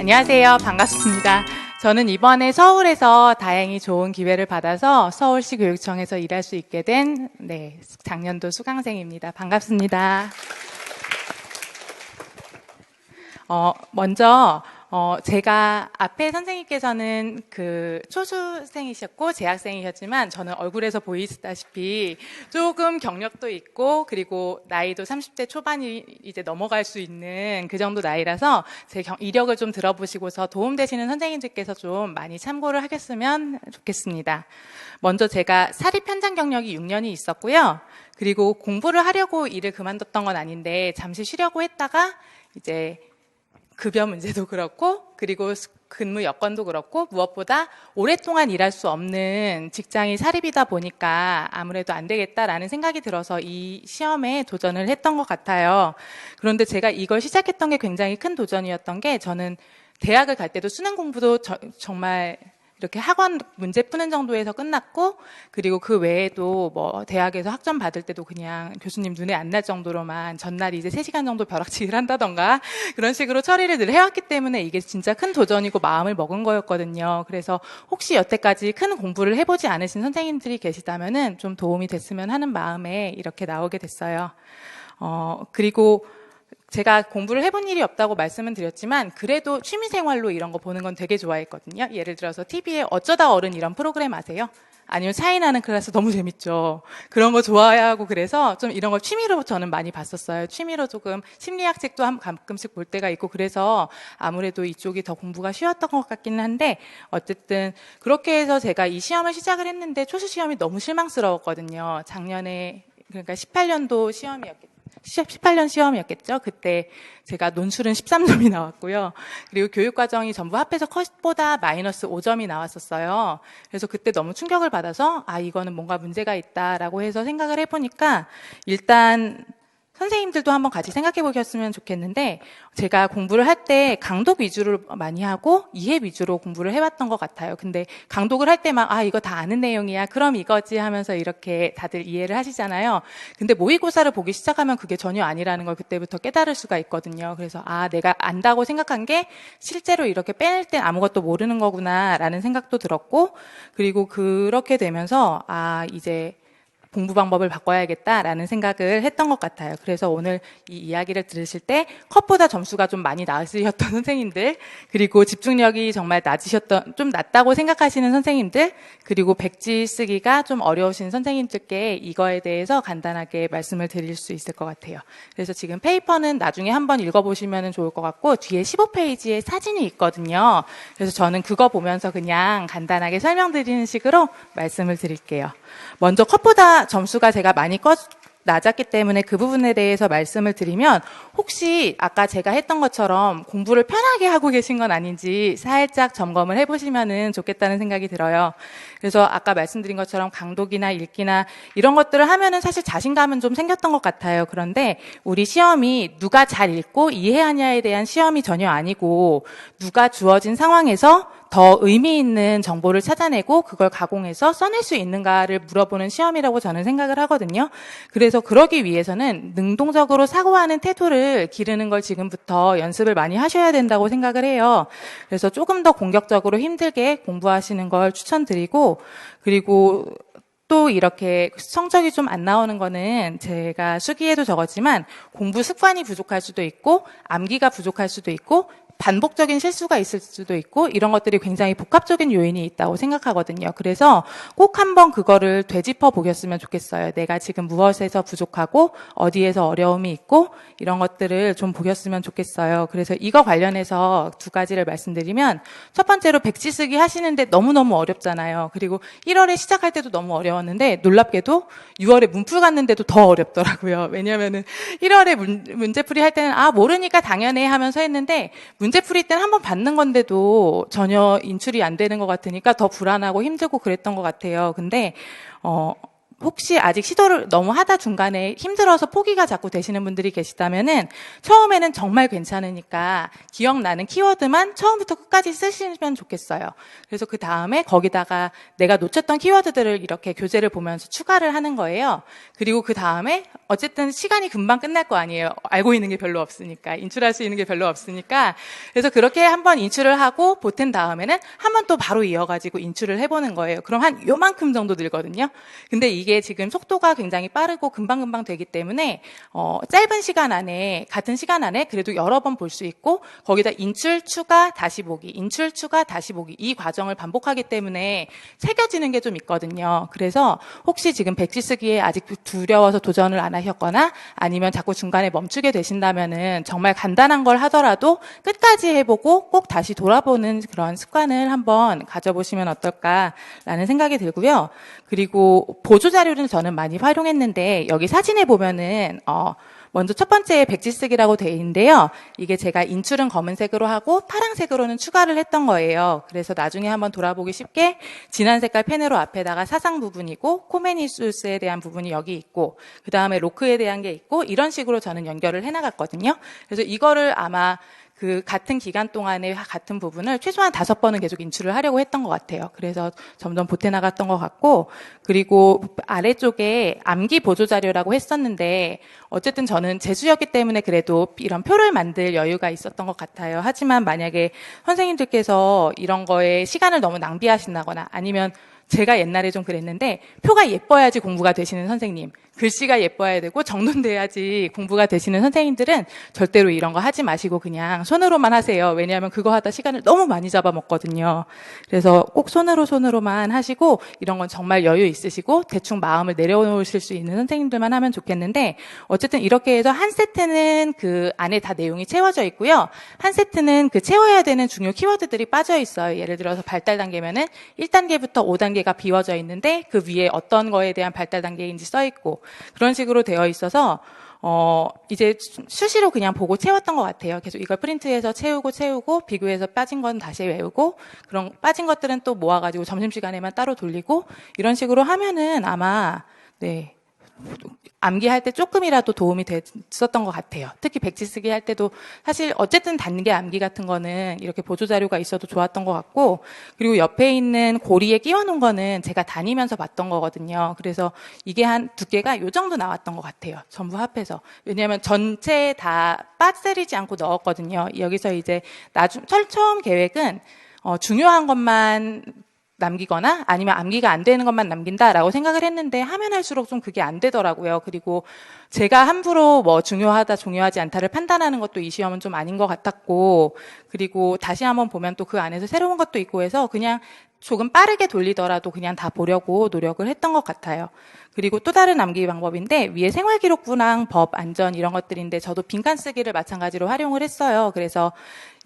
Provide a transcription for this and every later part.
안녕하세요. 반갑습니다. 저는 이번에 서울에서 다행히 좋은 기회를 받아서 서울시 교육청에서 일할 수 있게 된 작년도 수강생입니다. 반갑습니다. 먼저 제가 앞에 선생님께서는 그 초수생이셨고 재학생이셨지만 저는 얼굴에서 보이시다시피 조금 경력도 있고 그리고 나이도 30대 초반이 이제 넘어갈 수 있는 그 정도 나이라서 제 이력을 좀 들어보시고서 도움되시는 선생님들께서 좀 많이 참고를 하셨으면 좋겠습니다. 먼저 제가 사립 현장 경력이 6년이 있었고요. 그리고 공부를 하려고 일을 그만뒀던 건 아닌데 잠시 쉬려고 했다가 이제 급여 문제도 그렇고 그리고 근무 여건도 그렇고 무엇보다 오랫동안 일할 수 없는 직장이 사립이다 보니까 아무래도 안 되겠다라는 생각이 들어서 이 시험에 도전을 했던 것 같아요. 그런데 제가 이걸 시작했던 게 굉장히 큰 도전이었던 게 저는 대학을 갈 때도 수능 공부도 정말 이렇게 학원 문제 푸는 정도에서 끝났고 그리고 그 외에도 뭐 대학에서 학점 받을 때도 그냥 교수님 눈에 안 날 정도로만 전날 이제 3시간 정도 벼락치기를 한다던가 그런 식으로 처리를 늘 해왔기 때문에 이게 진짜 큰 도전이고 마음을 먹은 거였거든요. 그래서 혹시 여태까지 큰 공부를 해보지 않으신 선생님들이 계시다면은 좀 도움이 됐으면 하는 마음에 이렇게 나오게 됐어요. 그리고 제가 공부를 해본 일이 없다고 말씀은 드렸지만 그래도 취미생활로 이런 거 보는 건 되게 좋아했거든요. 예를 들어서 TV에 어쩌다 어른 이런 프로그램 아세요? 아니면 차이나는 클래스 너무 재밌죠. 그런 거 좋아하고 그래서 좀 이런 걸 취미로 저는 많이 봤었어요. 취미로 조금 심리학 책도 가끔씩 볼 때가 있고 그래서 아무래도 이쪽이 더 공부가 쉬웠던 것 같기는 한데 어쨌든 그렇게 해서 제가 이 시험을 시작을 했는데 초수 시험이 너무 실망스러웠거든요. 작년에 그러니까 18년도 시험이었겠죠. 18년 시험이었겠죠. 그때 제가 논술은 13점이 나왔고요. 그리고 교육과정이 전부 합해서 컷보다 마이너스 5점이 나왔었어요. 그래서 그때 너무 충격을 받아서 이거는 뭔가 문제가 있다라고 해서 생각을 해보니까 일단 선생님들도 한번 같이 생각해 보셨으면 좋겠는데 제가 공부를 할 때 강독 위주로 많이 하고 이해 위주로 공부를 해왔던 것 같아요. 근데 강독을 할 때 막 이거 다 아는 내용이야. 그럼 이거지 하면서 이렇게 다들 이해를 하시잖아요. 근데 모의고사를 보기 시작하면 그게 전혀 아니라는 걸 그때부터 깨달을 수가 있거든요. 그래서 내가 안다고 생각한 게 실제로 이렇게 빼낼 땐 아무것도 모르는 거구나라는 생각도 들었고 그리고 그렇게 되면서 이제 공부 방법을 바꿔야겠다라는 생각을 했던 것 같아요. 그래서 오늘 이 이야기를 들으실 때 컷보다 점수가 좀 많이 낮으셨던 선생님들, 그리고 집중력이 정말 좀 낮다고 생각하시는 선생님들, 그리고 백지 쓰기가 좀 어려우신 선생님들께 이거에 대해서 간단하게 말씀을 드릴 수 있을 것 같아요. 그래서 지금 페이퍼는 나중에 한번 읽어보시면 좋을 것 같고 뒤에 15페이지에 사진이 있거든요. 그래서 저는 그거 보면서 그냥 간단하게 설명드리는 식으로 말씀을 드릴게요. 먼저 컷보다 점수가 제가 많이 낮았기 때문에 그 부분에 대해서 말씀을 드리면 혹시 아까 제가 했던 것처럼 공부를 편하게 하고 계신 건 아닌지 살짝 점검을 해보시면 좋겠다는 생각이 들어요. 그래서 아까 말씀드린 것처럼 강독이나 읽기나 이런 것들을 하면은 사실 자신감은 좀 생겼던 것 같아요. 그런데 우리 시험이 누가 잘 읽고 이해하냐에 대한 시험이 전혀 아니고 누가 주어진 상황에서 더 의미 있는 정보를 찾아내고 그걸 가공해서 써낼 수 있는가를 물어보는 시험이라고 저는 생각을 하거든요. 그래서 그러기 위해서는 능동적으로 사고하는 태도를 기르는 걸 지금부터 연습을 많이 하셔야 된다고 생각을 해요. 그래서 조금 더 공격적으로 힘들게 공부하시는 걸 추천드리고 그리고 또 이렇게 성적이 좀 안 나오는 거는 제가 수기에도 적었지만 공부 습관이 부족할 수도 있고 암기가 부족할 수도 있고 반복적인 실수가 있을 수도 있고 이런 것들이 굉장히 복합적인 요인이 있다고 생각하거든요. 그래서 꼭 한번 그거를 되짚어 보셨으면 좋겠어요. 내가 지금 무엇에서 부족하고 어디에서 어려움이 있고 이런 것들을 좀 보셨으면 좋겠어요. 그래서 이거 관련해서 2가지를 말씀드리면 첫 번째로 백지 쓰기 하시는데 너무너무 어렵잖아요. 그리고 1월에 시작할 때도 너무 어려웠는데 놀랍게도 6월에 문풀 갔는데도 더 어렵더라고요. 왜냐면은 1월에 문제풀이 할 때는 모르니까 당연해 하면서 했는데 문제풀이 때는 한번 받는 건데도 전혀 인출이 안 되는 것 같으니까 더 불안하고 힘들고 그랬던 것 같아요. 근데 혹시 아직 시도를 너무 하다 중간에 힘들어서 포기가 자꾸 되시는 분들이 계시다면은 처음에는 정말 괜찮으니까 기억나는 키워드만 처음부터 끝까지 쓰시면 좋겠어요. 그래서 그 다음에 거기다가 내가 놓쳤던 키워드들을 이렇게 교재를 보면서 추가를 하는 거예요. 그리고 그 다음에 어쨌든 시간이 금방 끝날 거 아니에요. 알고 있는 게 별로 없으니까, 인출할 수 있는 게 별로 없으니까. 그래서 그렇게 한번 인출을 하고 보탠 다음에는 한 번 또 바로 이어가지고 인출을 해보는 거예요. 그럼 한 요만큼 정도 늘거든요. 근데 이게 지금 속도가 굉장히 빠르고 금방금방 되기 때문에 짧은 시간 안에, 같은 시간 안에 그래도 여러 번 볼 수 있고, 거기다 인출, 추가, 다시 보기, 인출, 추가, 다시 보기, 이 과정을 반복하기 때문에 새겨지는 게 좀 있거든요. 그래서 혹시 지금 백지 쓰기에 아직 두려워서 도전을 안 하셨거나 아니면 자꾸 중간에 멈추게 되신다면은 정말 간단한 걸 하더라도 끝까지 해보고 꼭 다시 돌아보는 그런 습관을 한번 가져보시면 어떨까라는 생각이 들고요. 그리고 보조 자료는 저는 많이 활용했는데, 여기 사진에 보면은 먼저 첫 번째 백지 쓰기라고 되어 있는데요. 이게 제가 인출은 검은색으로 하고 파란색으로는 추가를 했던 거예요. 그래서 나중에 한번 돌아보기 쉽게 진한 색깔 펜으로 앞에다가 사상 부분이고 코메니수스에 대한 부분이 여기 있고, 그 다음에 로크에 대한 게 있고, 이런 식으로 저는 연결을 해나갔거든요. 그래서 이거를 아마 그 같은 기간 동안에 같은 부분을 최소한 5번은 계속 인출을 하려고 했던 것 같아요. 그래서 점점 보태나갔던 것 같고, 그리고 아래쪽에 암기 보조 자료라고 했었는데, 어쨌든 저는 재수였기 때문에 그래도 이런 표를 만들 여유가 있었던 것 같아요. 하지만 만약에 선생님들께서 이런 거에 시간을 너무 낭비하신다거나 아니면 제가 옛날에 좀 그랬는데, 표가 예뻐야지 공부가 되시는 선생님, 글씨가 예뻐야 되고 정돈돼야지 공부가 되시는 선생님들은 절대로 이런 거 하지 마시고 그냥 손으로만 하세요. 왜냐하면 그거 하다 시간을 너무 많이 잡아먹거든요. 그래서 꼭 손으로만 하시고, 이런 건 정말 여유 있으시고 대충 마음을 내려놓으실 수 있는 선생님들만 하면 좋겠는데, 어쨌든 이렇게 해서 한 세트는 그 안에 다 내용이 채워져 있고요. 한 세트는 그 채워야 되는 중요 키워드들이 빠져 있어요. 예를 들어서 발달 단계면은 1단계부터 5단계가 비워져 있는데 그 위에 어떤 거에 대한 발달 단계인지 써 있고, 그런 식으로 되어 있어서 이제 수시로 그냥 보고 채웠던 것 같아요. 계속 이걸 프린트해서 채우고 비교해서 빠진 건 다시 외우고, 그런 빠진 것들은 또 모아가지고 점심시간에만 따로 돌리고, 이런 식으로 하면은 아마 암기할 때 조금이라도 도움이 됐었던 것 같아요. 특히 백지 쓰기 할 때도 사실 어쨌든 단계 암기 같은 거는 이렇게 보조 자료가 있어도 좋았던 것 같고, 그리고 옆에 있는 고리에 끼워놓은 거는 제가 다니면서 봤던 거거든요. 그래서 이게 한 두께가 요 정도 나왔던 것 같아요. 전부 합해서. 왜냐하면 전체 다 빠뜨리지 않고 넣었거든요. 여기서 이제 처음 계획은 중요한 것만 남기거나 아니면 암기가 안 되는 것만 남긴다라고 생각을 했는데, 하면 할수록 좀 그게 안 되더라고요. 그리고 제가 함부로 뭐 중요하다 중요하지 않다를 판단하는 것도 이 시험은 좀 아닌 것 같았고, 그리고 다시 한번 보면 또 그 안에서 새로운 것도 있고 해서 그냥 조금 빠르게 돌리더라도 그냥 다 보려고 노력을 했던 것 같아요. 그리고 또 다른 암기 방법인데, 위에 생활기록부랑 법, 안전 이런 것들인데 저도 빈칸 쓰기를 마찬가지로 활용을 했어요. 그래서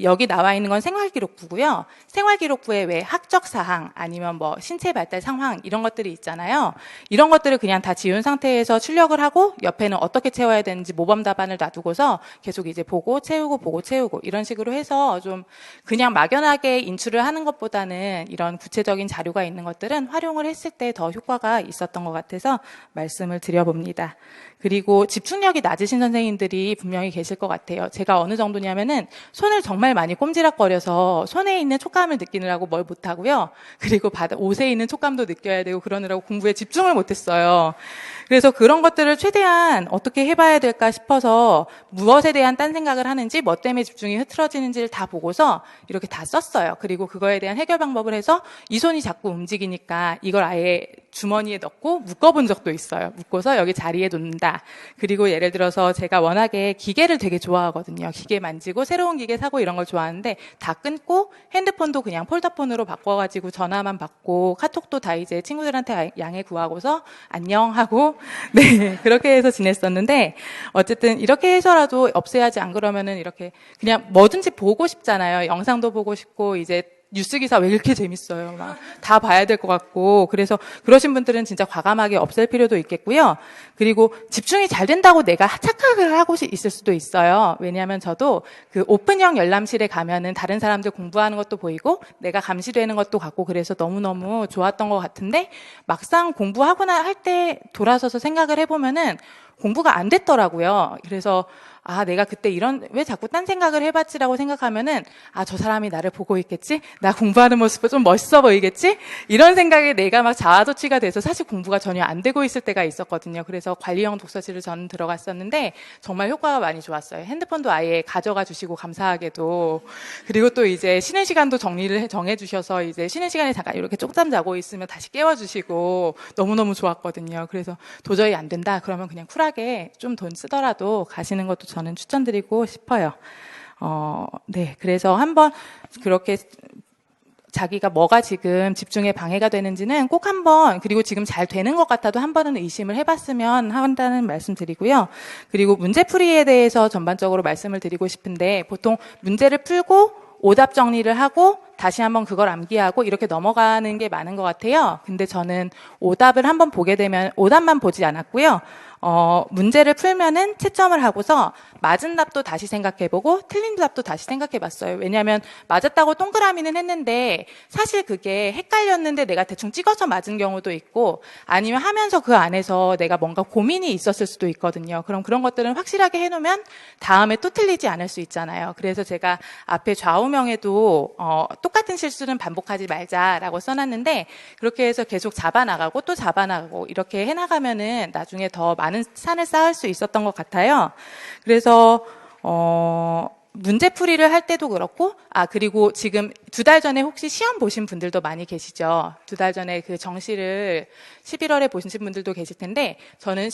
여기 나와 있는 건 생활기록부고요. 생활기록부에 왜 학적 사항 아니면 뭐 신체 발달 상황 이런 것들이 있잖아요. 이런 것들을 그냥 다 지운 상태에서 출력을 하고, 옆에는 어떻게 채워야 되는지 모범 답안을 놔두고서 계속 이제 보고 채우고 이런 식으로 해서 좀 그냥 막연하게 인출을 하는 것보다는 이런 구체적인 자료가 있는 것들은 활용을 했을 때 더 효과가 있었던 것 같아서 말씀을 드려봅니다. 그리고 집중력이 낮으신 선생님들이 분명히 계실 것 같아요. 제가 어느 정도냐면은 손을 정말 많이 꼼지락거려서 손에 있는 촉감을 느끼느라고 뭘 못하고요. 그리고 옷에 있는 촉감도 느껴야 되고 그러느라고 공부에 집중을 못했어요. 그래서 그런 것들을 최대한 어떻게 해봐야 될까 싶어서 무엇에 대한 딴 생각을 하는지, 뭐 때문에 집중이 흐트러지는지를 다 보고서 이렇게 다 썼어요. 그리고 그거에 대한 해결 방법을 해서 이 손이 자꾸 움직이니까 이걸 아예 주머니에 넣고 묶어본 적도 있어요. 묶어서 여기 자리에 놓는다. 그리고 예를 들어서 제가 워낙에 기계를 되게 좋아하거든요. 기계 만지고 새로운 기계 사고 이런 걸 좋아하는데, 다 끊고 핸드폰도 그냥 폴더폰으로 바꿔가지고 전화만 받고 카톡도 다 이제 친구들한테 양해 구하고서 안녕하고 네, 그렇게 해서 지냈었는데, 어쨌든 이렇게 해서라도 없애야지. 안 그러면은 이렇게 그냥 뭐든지 보고 싶잖아요. 영상도 보고 싶고 이제 뉴스 기사 왜 이렇게 재밌어요? 막 다 봐야 될 것 같고. 그래서 그러신 분들은 진짜 과감하게 없앨 필요도 있겠고요. 그리고 집중이 잘 된다고 내가 착각을 하고 있을 수도 있어요. 왜냐하면 저도 그 오픈형 열람실에 가면은 다른 사람들 공부하는 것도 보이고 내가 감시되는 것도 같고 그래서 너무너무 좋았던 것 같은데 막상 공부하거나 할 때 돌아서서 생각을 해보면은 공부가 안 됐더라고요. 그래서 내가 그때 왜 자꾸 딴 생각을 해봤지라고 생각하면은 저 사람이 나를 보고 있겠지? 나 공부하는 모습이 좀 멋있어 보이겠지? 이런 생각에 내가 막 자아도취가 돼서 사실 공부가 전혀 안 되고 있을 때가 있었거든요. 그래서 관리형 독서실을 저는 들어갔었는데 정말 효과가 많이 좋았어요. 핸드폰도 아예 가져가 주시고 감사하게도. 그리고 또 이제 쉬는 시간도 정해주셔서 이제 쉬는 시간에 잠깐 이렇게 쪽잠 자고 있으면 다시 깨워주시고 너무너무 좋았거든요. 그래서 도저히 안 된다. 그러면 그냥 쿨하게 좀 돈 쓰더라도 가시는 것도 저는 추천드리고 싶어요. 네. 그래서 한번 그렇게 자기가 뭐가 지금 집중에 방해가 되는지는 꼭 한번, 그리고 지금 잘 되는 것 같아도 한 번은 의심을 해봤으면 한다는 말씀 드리고요. 그리고 문제풀이에 대해서 전반적으로 말씀을 드리고 싶은데 보통 문제를 풀고 오답 정리를 하고 다시 한번 그걸 암기하고 이렇게 넘어가는 게 많은 것 같아요. 근데 저는 오답을 한번 보게 되면 오답만 보지 않았고요. 문제를 풀면은 채점을 하고서 맞은 답도 다시 생각해보고 틀린 답도 다시 생각해봤어요. 왜냐하면 맞았다고 동그라미는 했는데 사실 그게 헷갈렸는데 내가 대충 찍어서 맞은 경우도 있고 아니면 하면서 그 안에서 내가 뭔가 고민이 있었을 수도 있거든요. 그럼 그런 것들은 확실하게 해놓으면 다음에 또 틀리지 않을 수 있잖아요. 그래서 제가 앞에 좌우명에도 똑같은 실수는 반복하지 말자라고 써놨는데 그렇게 해서 계속 잡아나가고 또 잡아나가고 이렇게 해나가면은 나중에 더 많은 산을 쌓을 수 있었던 것 같아요. 그래서 문제풀이를 할 때도 그렇고 그리고 지금 2달 전에 혹시 시험 보신 분들도 많이 계시죠. 2달 전에 그 정시를 11월에 보신 분들도 계실 텐데 저는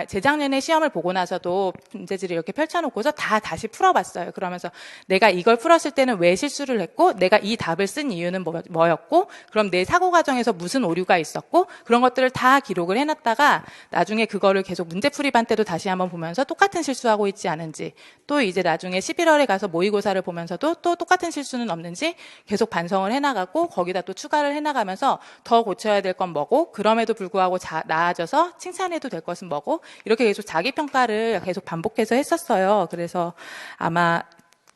재작년에 시험을 보고 나서도 문제지를 이렇게 펼쳐놓고서 다시 풀어봤어요. 그러면서 내가 이걸 풀었을 때는 왜 실수를 했고 내가 이 답을 쓴 이유는 뭐였고 그럼 내 사고 과정에서 무슨 오류가 있었고 그런 것들을 다 기록을 해놨다가 나중에 그거를 계속 문제풀이반 때도 다시 한번 보면서 똑같은 실수하고 있지 않은지 또 이제 나중에 11월에 가서 모의고사를 보면서도 또 똑같은 실수는 없는지 계속 반성을 해나가고 거기다 또 추가를 해나가면서 더 고쳐야 될 건 뭐고 그럼에도 불구하고 나아져서 칭찬해도 될 것은 뭐고 이렇게 계속 자기평가를 계속 반복해서 했었어요. 그래서 아마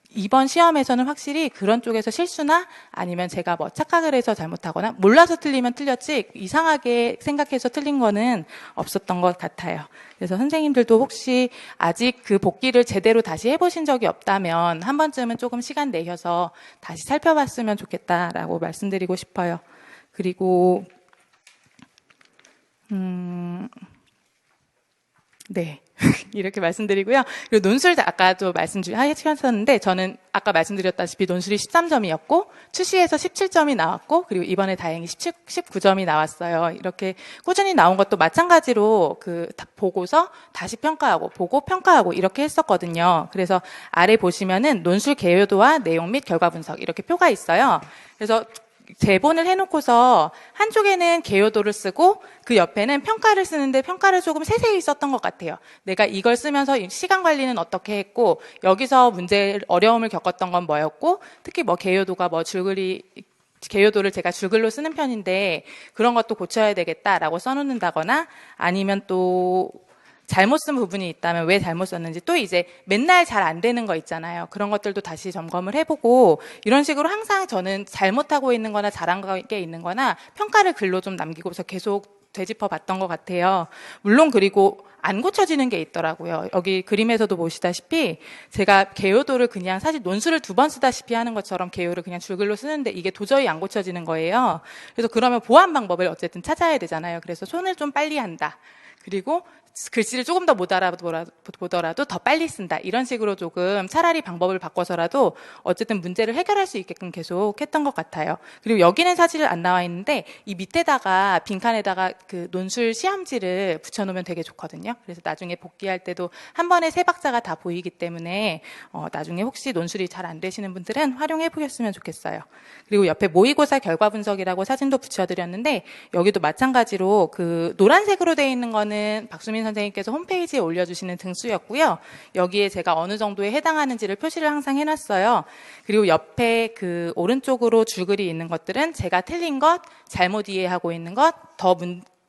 이번 시험에서는 확실히 그런 쪽에서 실수나 아니면 제가 뭐 착각을 해서 잘못하거나 몰라서 틀리면 틀렸지 이상하게 생각해서 틀린 거는 없었던 것 같아요. 그래서 선생님들도 혹시 아직 그 복기를 제대로 다시 해보신 적이 없다면 한 번쯤은 조금 시간 내셔서 다시 살펴봤으면 좋겠다라고 말씀드리고 싶어요. 그리고 네. 이렇게 말씀드리고요. 그리고 논술 아까도 하셨는데 저는 아까 말씀드렸다시피 논술이 13점이었고 추시에서 17점이 나왔고 그리고 이번에 다행히 19점이 나왔어요. 이렇게 꾸준히 나온 것도 마찬가지로 보고서 다시 평가하고 보고 평가하고 이렇게 했었거든요. 그래서 아래 보시면은 논술 개요도와 내용 및 결과 분석 이렇게 표가 있어요. 그래서 대본을 해놓고서 한쪽에는 개요도를 쓰고 그 옆에는 평가를 쓰는데 평가를 조금 세세히 썼던 것 같아요. 내가 이걸 쓰면서 시간 관리는 어떻게 했고 여기서 어려움을 겪었던 건 뭐였고 특히 뭐 개요도가 개요도를 제가 줄글로 쓰는 편인데 그런 것도 고쳐야 되겠다라고 써놓는다거나 아니면 또 잘못 쓴 부분이 있다면 왜 잘못 썼는지 또 이제 맨날 잘 안 되는 거 있잖아요. 그런 것들도 다시 점검을 해보고 이런 식으로 항상 저는 잘못하고 있는 거나 잘한 게 있는 거나 평가를 글로 좀 남기고서 계속 되짚어 봤던 것 같아요. 물론 그리고 안 고쳐지는 게 있더라고요. 여기 그림에서도 보시다시피 제가 개요도를 그냥 사실 논술을 2번 쓰다시피 하는 것처럼 개요를 그냥 줄글로 쓰는데 이게 도저히 안 고쳐지는 거예요. 그래서 그러면 보완 방법을 어쨌든 찾아야 되잖아요. 그래서 손을 좀 빨리 한다. 그리고 글씨를 조금 더 못 알아보더라도 더 빨리 쓴다. 이런 식으로 조금 차라리 방법을 바꿔서라도 어쨌든 문제를 해결할 수 있게끔 계속 했던 것 같아요. 그리고 여기는 사실 안 나와 있는데 이 밑에다가 빈칸에다가 그 논술 시험지를 붙여놓으면 되게 좋거든요. 그래서 나중에 복귀할 때도 한 번에 3박자가 다 보이기 때문에 나중에 혹시 논술이 잘 안 되시는 분들은 활용해 보셨으면 좋겠어요. 그리고 옆에 모의고사 결과 분석이라고 사진도 붙여드렸는데 여기도 마찬가지로 그 노란색으로 되어 있는 거는 박수민 김수민 선생님께서 홈페이지에 올려주시는 등수였고요. 여기에 제가 어느 정도에 해당하는지를 표시를 항상 해놨어요. 그리고 옆에 그 오른쪽으로 줄글이 있는 것들은 제가 틀린 것, 잘못 이해하고 있는 것,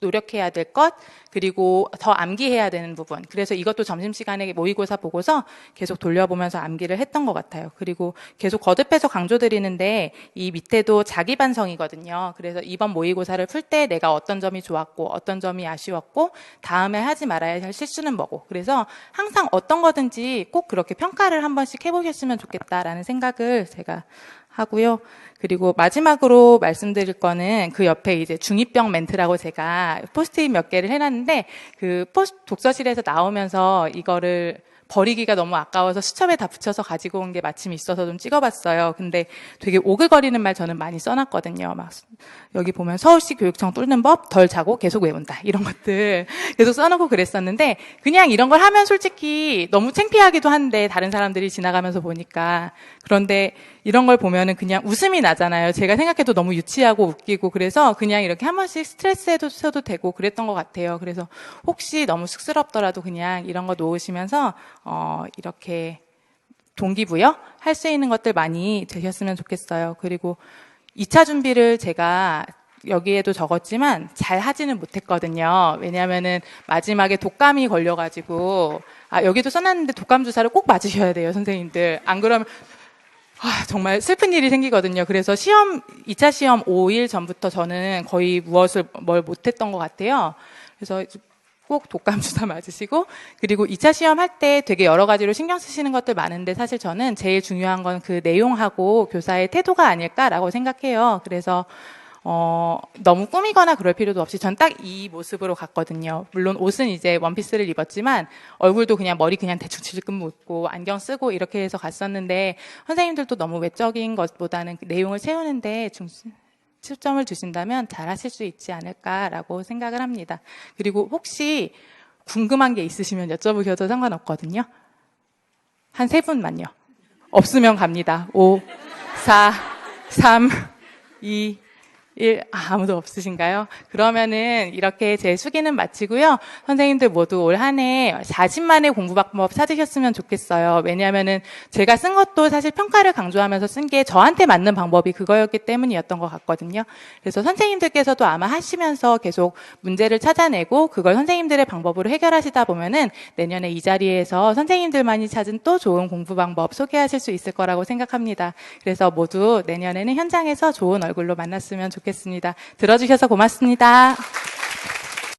노력해야 될 것, 그리고 더 암기해야 되는 부분. 그래서 이것도 점심시간에 모의고사 보고서 계속 돌려보면서 암기를 했던 것 같아요. 그리고 계속 거듭해서 강조드리는데 이 밑에도 자기 반성이거든요. 그래서 이번 모의고사를 풀 때 내가 어떤 점이 좋았고 어떤 점이 아쉬웠고 다음에 하지 말아야 할 실수는 뭐고. 그래서 항상 어떤 거든지 꼭 그렇게 평가를 한 번씩 해보셨으면 좋겠다라는 생각을 제가 하고요. 그리고 마지막으로 말씀드릴 거는 그 옆에 이제 중2병 멘트라고 제가 포스트잇 몇 개를 해놨는데 그 독서실에서 나오면서 이거를 버리기가 너무 아까워서 수첩에 다 붙여서 가지고 온 게 마침 있어서 좀 찍어봤어요. 근데 되게 오글거리는 말 저는 많이 써놨거든요. 막 여기 보면 서울시 교육청 뚫는 법, 덜 자고 계속 외운다. 이런 것들 계속 써놓고 그랬었는데 그냥 이런 걸 하면 솔직히 너무 창피하기도 한데 다른 사람들이 지나가면서 보니까. 그런데 이런 걸 보면은 그냥 웃음이 나잖아요. 제가 생각해도 너무 유치하고 웃기고 그래서 그냥 이렇게 한 번씩 스트레스 해도 되고 그랬던 것 같아요. 그래서 혹시 너무 쑥스럽더라도 그냥 이런 거 놓으시면서 이렇게 동기부여 할 수 있는 것들 많이 되셨으면 좋겠어요. 그리고 2차 준비를 제가 여기에도 적었지만 잘 하지는 못했거든요. 왜냐하면은 마지막에 독감이 걸려가지고 여기도 써놨는데 독감 주사를 꼭 맞으셔야 돼요, 선생님들. 안 그러면 정말 슬픈 일이 생기거든요. 그래서 2차 시험 5일 전부터 저는 거의 뭘 못했던 것 같아요. 그래서 꼭 독감 주사 맞으시고, 그리고 2차 시험 할 때 되게 여러 가지로 신경 쓰시는 것들 많은데 사실 저는 제일 중요한 건 그 내용하고 교사의 태도가 아닐까라고 생각해요. 그래서 너무 꾸미거나 그럴 필요도 없이 전 딱 이 모습으로 갔거든요. 물론 옷은 이제 원피스를 입었지만 얼굴도 그냥 머리 그냥 대충 질끈 묶고 안경 쓰고 이렇게 해서 갔었는데 선생님들도 너무 외적인 것보다는 내용을 채우는데 초점을 두신다면 잘 하실 수 있지 않을까라고 생각을 합니다. 그리고 혹시 궁금한 게 있으시면 여쭤보셔도 상관없거든요. 한 3분만요. 없으면 갑니다. 5, 4, 3, 2, 1, 아무도 없으신가요? 그러면은 이렇게 제 수기는 마치고요. 선생님들 모두 올 한 해 40만의 공부 방법 찾으셨으면 좋겠어요. 왜냐하면은 제가 쓴 것도 사실 평가를 강조하면서 쓴 게 저한테 맞는 방법이 그거였기 때문이었던 것 같거든요. 그래서 선생님들께서도 아마 하시면서 계속 문제를 찾아내고 그걸 선생님들의 방법으로 해결하시다 보면은 내년에 이 자리에서 선생님들만이 찾은 또 좋은 공부 방법 소개하실 수 있을 거라고 생각합니다. 그래서 모두 내년에는 현장에서 좋은 얼굴로 만났으면 좋겠습니다. 들어주셔서 고맙습니다.